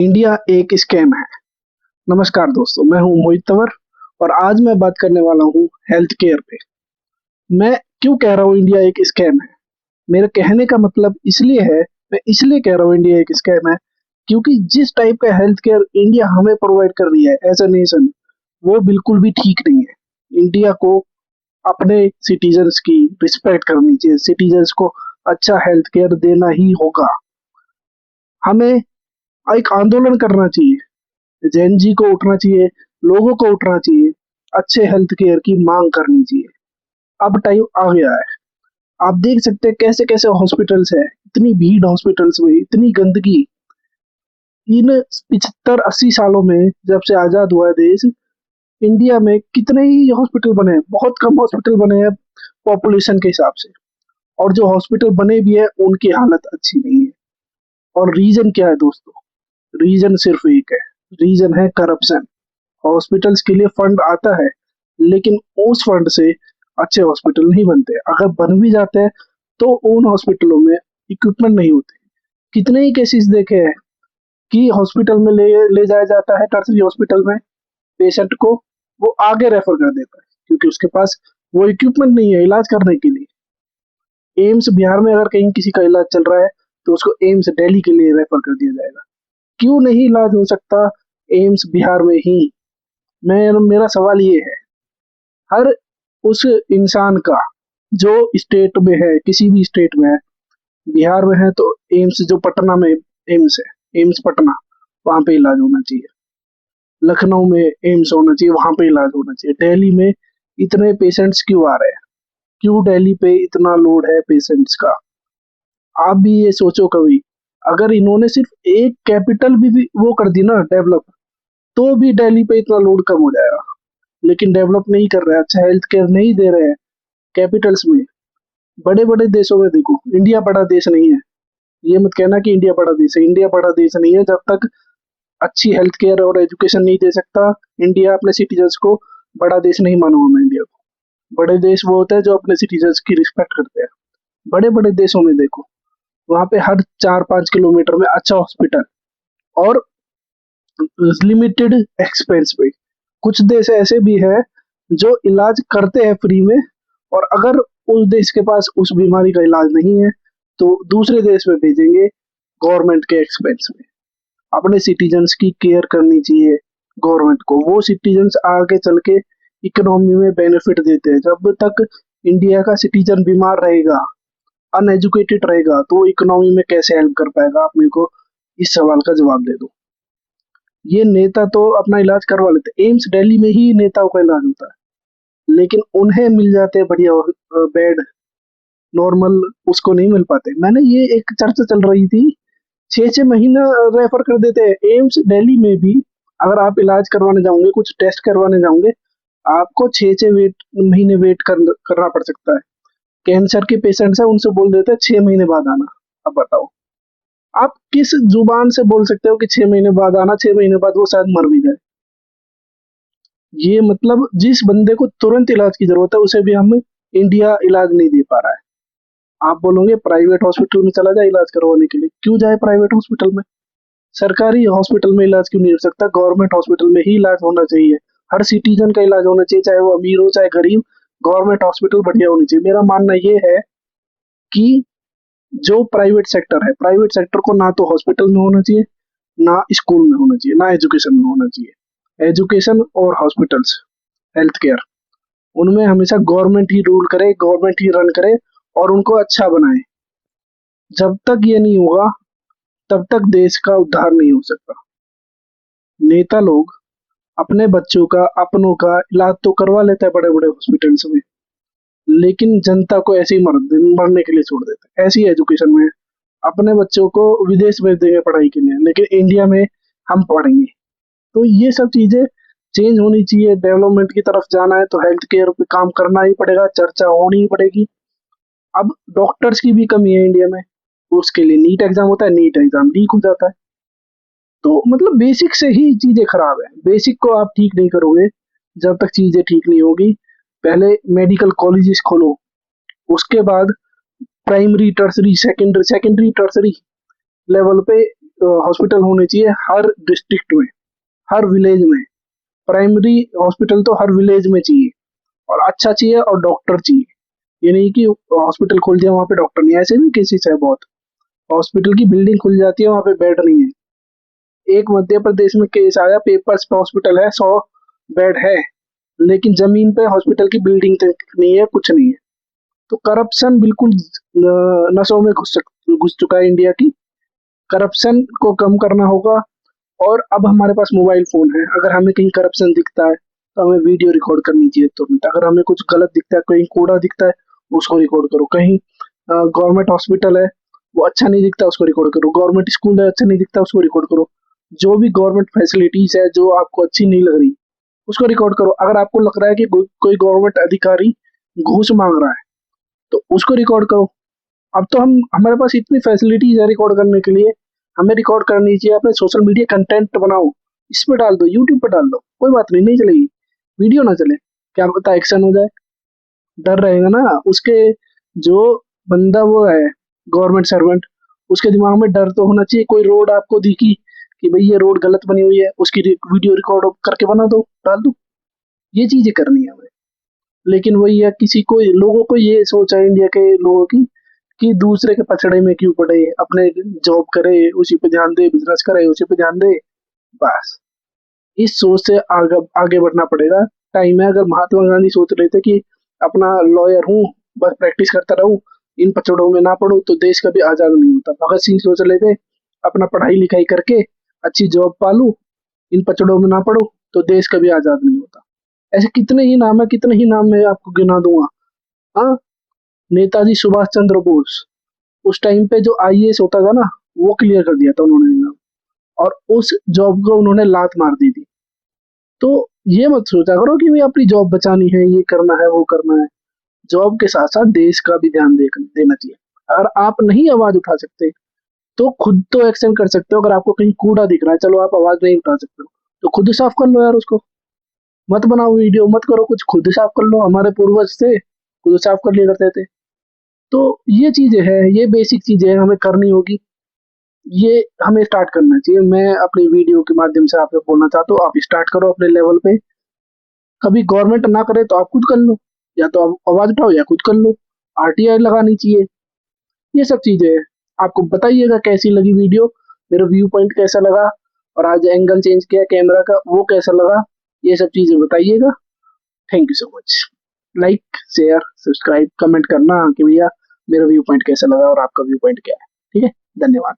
India एक scam है। नमस्कार दोस्तों, मैं हूं मोहित तंवर और आज मैं बात करने वाला हूं हेल्थ केयर पे। मैं क्यों कह रहा हूं इंडिया एक स्कैम है? मेरे कहने का मतलब इसलिए है, मैं इसलिए कह रहा हूं इंडिया एक स्कैम है क्योंकि जिस टाइप का हेल्थ केयर इंडिया हमें प्रोवाइड कर रही है एज अ नेशन, वो बिल्कुल भी ठीक नहीं है। इंडिया को अपने सिटीजन्स की रिस्पेक्ट करनी चाहिए, सिटीजन्स को अच्छा हेल्थ केयर देना ही होगा। हमें एक आंदोलन करना चाहिए, जैन जी को उठना चाहिए, लोगों को उठना चाहिए, अच्छे हेल्थ केयर की मांग करनी चाहिए। अब टाइम आ गया है। आप देख सकते हैं कैसे कैसे हॉस्पिटल्स है, इतनी भीड़ हॉस्पिटल्स में, इतनी गंदगी। इन 75-80 सालों में जब से आजाद हुआ है देश, इंडिया में कितने ही हॉस्पिटल बने हैं, बहुत कम हॉस्पिटल बने हैं पॉपुलेशन के हिसाब से। और जो हॉस्पिटल बने भी है उनकी हालत अच्छी नहीं है। और रीजन क्या है दोस्तों? रीजन सिर्फ एक है, रीजन है करप्शन। हॉस्पिटल्स के लिए फंड आता है, लेकिन उस फंड से अच्छे हॉस्पिटल नहीं बनते। अगर बन भी जाते हैं तो उन हॉस्पिटलों में इक्विपमेंट नहीं होते। कितने ही केसेस देखे हैं कि हॉस्पिटल में ले ले जाया जाता है, टर्सरी हॉस्पिटल में पेशेंट को, वो आगे रेफर कर देता है क्योंकि उसके पास वो इक्विपमेंट नहीं है इलाज करने के लिए। एम्स बिहार में अगर कहीं किसी का इलाज चल रहा है तो उसको एम्स दिल्ली के लिए रेफर कर दिया जाएगा। क्यों नहीं इलाज हो सकता एम्स बिहार में ही? मैं मेरा सवाल ये है, हर उस इंसान का जो स्टेट में है, किसी भी स्टेट में है, बिहार में है तो एम्स जो पटना में एम्स है, एम्स पटना, वहां पे इलाज होना चाहिए। लखनऊ में एम्स होना चाहिए, वहां पे इलाज होना चाहिए। दिल्ली में इतने पेशेंट्स क्यों आ रहे हैं? क्यों दिल्ली पे इतना लोड है पेशेंट्स का? आप भी ये सोचो कभी, अगर इन्होंने सिर्फ एक कैपिटल भी वो कर दी ना डेवलप, तो भी दिल्ली पे इतना लोड कम हो जाएगा। लेकिन डेवलप नहीं कर रहे हैं, अच्छा हेल्थ केयर नहीं दे रहे हैं कैपिटल्स में। बड़े बड़े देशों में देखो, इंडिया बड़ा देश नहीं है। ये मत कहना कि इंडिया बड़ा देश है, इंडिया बड़ा देश नहीं है जब तक अच्छी हेल्थ केयर और एजुकेशन नहीं दे सकता। इंडिया अपने सिटीजन्स को बड़ा देश नहीं मानूंगा मैं इंडिया को। बड़े देश वो होते हैं जो अपने सिटीजन्स की रिस्पेक्ट करते हैं। बड़े बड़े देशों में देखो, वहां पे हर 4-5 किलोमीटर में अच्छा हॉस्पिटल और लिमिटेड एक्सपेंस पे। कुछ देश ऐसे भी है जो इलाज करते हैं फ्री में, और अगर उस देश के पास उस बीमारी का इलाज नहीं है तो दूसरे देश में भेजेंगे गवर्नमेंट के एक्सपेंस में। अपने सिटीजन्स की केयर करनी चाहिए गवर्नमेंट को। वो सिटीजन्स आगे चल के इकोनॉमी में बेनिफिट देते हैं। जब तक इंडिया का सिटीजन बीमार रहेगा, अनएजुकेटेड रहेगा, तो वो इकोनॉमी में कैसे हेल्प कर पाएगा? आप मेरे को इस सवाल का जवाब दे दो। ये नेता तो अपना इलाज करवा लेते, एम्स दिल्ली में ही नेताओं का इलाज होता है, लेकिन उन्हें मिल जाते हैं बढ़िया बेड, नॉर्मल उसको नहीं मिल पाते। मैंने ये एक चर्चा चल रही थी, 6-6 महीना रेफर कर देते हैं एम्स दिल्ली में भी। अगर आप इलाज करवाने जाओगे, कुछ टेस्ट करवाने जाओगे, आपको 6-6 महीने वेट करना पड़ सकता है। कैंसर के पेशेंट्स है, उनसे बोल देते हैं 6 महीने बाद आना। अब बताओ, आप किस जुबान से बोल सकते हो कि 6 महीने बाद आना? 6 महीने बाद वो शायद मर भी जाए। ये मतलब जिस बंदे को तुरंत इलाज की जरूरत है उसे भी हम इंडिया इलाज नहीं दे पा रहा है। आप बोलोगे प्राइवेट हॉस्पिटल में चला जाए इलाज करवाने के लिए, क्यों जाए प्राइवेट हॉस्पिटल में? सरकारी हॉस्पिटल में इलाज क्यों नहीं हो सकता? गवर्नमेंट हॉस्पिटल में ही इलाज होना चाहिए। हर सिटीजन का इलाज होना चाहिए, चाहे वो अमीर हो चाहे गरीब। गवर्नमेंट हॉस्पिटल बढ़िया होनी चाहिए। मेरा मानना ये है कि जो प्राइवेट सेक्टर है, प्राइवेट सेक्टर को ना तो हॉस्पिटल में होना चाहिए, ना स्कूल में होना चाहिए, ना एजुकेशन में होना चाहिए। एजुकेशन और हॉस्पिटल्स, हेल्थ केयर, उनमें हमेशा गवर्नमेंट ही रूल करे, गवर्नमेंट ही रन करे और उनको अच्छा बनाए। जब तक ये नहीं होगा तब तक देश का उद्धार नहीं हो सकता। नेता लोग अपने बच्चों का, अपनों का इलाज तो करवा लेते हैं बड़े बड़े हॉस्पिटल्स में, लेकिन जनता को ऐसे ही मरने के लिए छोड़ देते हैं। ऐसी एजुकेशन में अपने बच्चों को विदेश भेज देंगे पढ़ाई के लिए, लेकिन इंडिया में हम पढ़ेंगे। तो ये सब चीजें चेंज होनी चाहिए। डेवलपमेंट की तरफ जाना है तो हेल्थ केयर पे काम करना ही पड़ेगा, चर्चा होनी ही पड़ेगी। अब डॉक्टर्स की भी कमी है इंडिया में, उसके लिए नीट एग्जाम होता है, नीट एग्जाम लीक हो जाता है। तो मतलब बेसिक से ही चीजें खराब है। बेसिक को आप ठीक नहीं करोगे जब तक चीजें ठीक नहीं होगी। पहले मेडिकल कॉलेजेस खोलो, उसके बाद primary, tertiary, secondary, tertiary level पे हॉस्पिटल होने चाहिए हर डिस्ट्रिक्ट में, हर विलेज में। प्राइमरी हॉस्पिटल तो हर विलेज में चाहिए, और अच्छा चाहिए, और डॉक्टर चाहिए। ये नहीं कि हॉस्पिटल खुल जाए वहाँ पे डॉक्टर नहीं है, ऐसे भी केसेस है बहुत। हॉस्पिटल की बिल्डिंग खुल जाती है, वहाँ पे बेड नहीं है। एक मध्य प्रदेश में केस आया, पेपर्स पे हॉस्पिटल है, 100 बेड है, लेकिन जमीन पे हॉस्पिटल की बिल्डिंग तक नहीं है, कुछ नहीं है। तो करप्शन बिल्कुल नसों में घुस चुका है इंडिया की। करप्शन को कम करना होगा। और अब हमारे पास मोबाइल फ़ोन है, अगर हमें कहीं करप्शन दिखता है, तो हमें वीडियो रिकॉर्ड करनी चाहिए तुरंत। अगर हमें कुछ गलत दिखता है, कहीं कूड़ा दिखता है, उसको रिकॉर्ड करो। कहीं गवर्नमेंट हॉस्पिटल है, वो अच्छा नहीं दिखता, उसको रिकॉर्ड करो। गवर्नमेंट स्कूल है, अच्छा नहीं दिखता, उसको रिकॉर्ड करो। जो भी गवर्नमेंट फैसिलिटीज़ है, जो आपको अच्छी नहीं लग रही, उसको रिकॉर्ड करो। अगर आपको लग रहा है कि कोई गवर्नमेंट अधिकारी घूस माँग रहा है, तो उसको रिकॉर्ड करो। अब तो हमारे पास इतनी फैसिलिटीज़ है रिकॉर्ड करने के लिए, हमें रिकॉर्ड करनी चाहिए। अपने सोशल मीडिया कंटेंट बनाओ, इस पे डाल दो, यूट्यूब पे डाल दो, कोई बात नहीं, नहीं चलेगी, वीडियो ना चले, क्या पता एक्शन हो जाए। डर रहेगा ना उसके, जो बंदा वो है गवर्नमेंट सर्वेंट, उसके दिमाग में डर तो होना चाहिए। कोई रोड आपको दिखी कि भाई ये रोड गलत बनी हुई है, उसकी वीडियो रिकॉर्ड करके बना दो, डाल दो। ये चीजें करनी है हमें। लेकिन वही है, किसी को, लोगों को ये सोच है इंडिया के लोगों की, कि दूसरे के पचड़े में क्यों पड़े, अपने जॉब करे उसी पे ध्यान दे, बिजनेस करे उसी पे ध्यान दे, बस। इस सोच से आगे आगे बढ़ना पड़ेगा। टाइम है। अगर महात्मा गांधी सोच रहे थे कि अपना लॉयर हूँ, बस प्रैक्टिस करता रहूं, इन पचड़ों में ना पड़ूं, तो देश कभी आजाद नहीं होता। भगत सिंह सोच रहे थे अपना पढ़ाई लिखाई करके अच्छी जॉब पालू, इन पचड़ों में ना पड़ो, तो देश कभी आजाद नहीं होता। ऐसे कितने ही नाम है, कितने ही नाम मैं आपको गिना दूंगा। हाँ, नेताजी सुभाष चंद्र बोस, उस टाइम पे जो आईएएस होता था ना, वो क्लियर कर दिया था उन्होंने एग्जाम, और उस जॉब को उन्होंने लात मार दी थी। तो ये मत सोचा करो कि भाई अपनी जॉब बचानी है, ये करना है, वो करना है। जॉब के साथ साथ देश का भी ध्यान देना चाहिए। अगर आप नहीं आवाज उठा सकते, तो खुद तो एक्शन कर सकते हो। अगर आपको कहीं कूड़ा दिख रहा है, चलो आप आवाज नहीं उठा सकते हो, तो खुद साफ कर लो यार उसको। मत बनाओ वीडियो, मत करो कुछ, खुद साफ कर लो। हमारे पूर्वज थे, खुद साफ कर लिया करते थे। तो ये चीजें हैं, ये बेसिक चीजें हैं, हमें करनी होगी। ये हमें स्टार्ट करना चाहिए। मैं अपनी वीडियो के माध्यम से आपको बोलना चाहता हूँ, आप स्टार्ट करो अपने लेवल पे। कभी गवर्नमेंट ना करे तो आप खुद कर लो, या तो आप आवाज उठाओ या खुद कर लो। आरटीआई लगानी चाहिए। ये सब चीजें हैं। आपको बताइएगा कैसी लगी वीडियो, मेरा व्यू पॉइंट कैसा लगा, और आज एंगल चेंज किया कैमरा का, वो कैसा लगा, ये सब चीजें बताइएगा। Thank you so much. Like, share, subscribe, comment करना कि भैया मेरा व्यू पॉइंट कैसा लगा और आपका व्यू पॉइंट क्या है। ठीक है, धन्यवाद।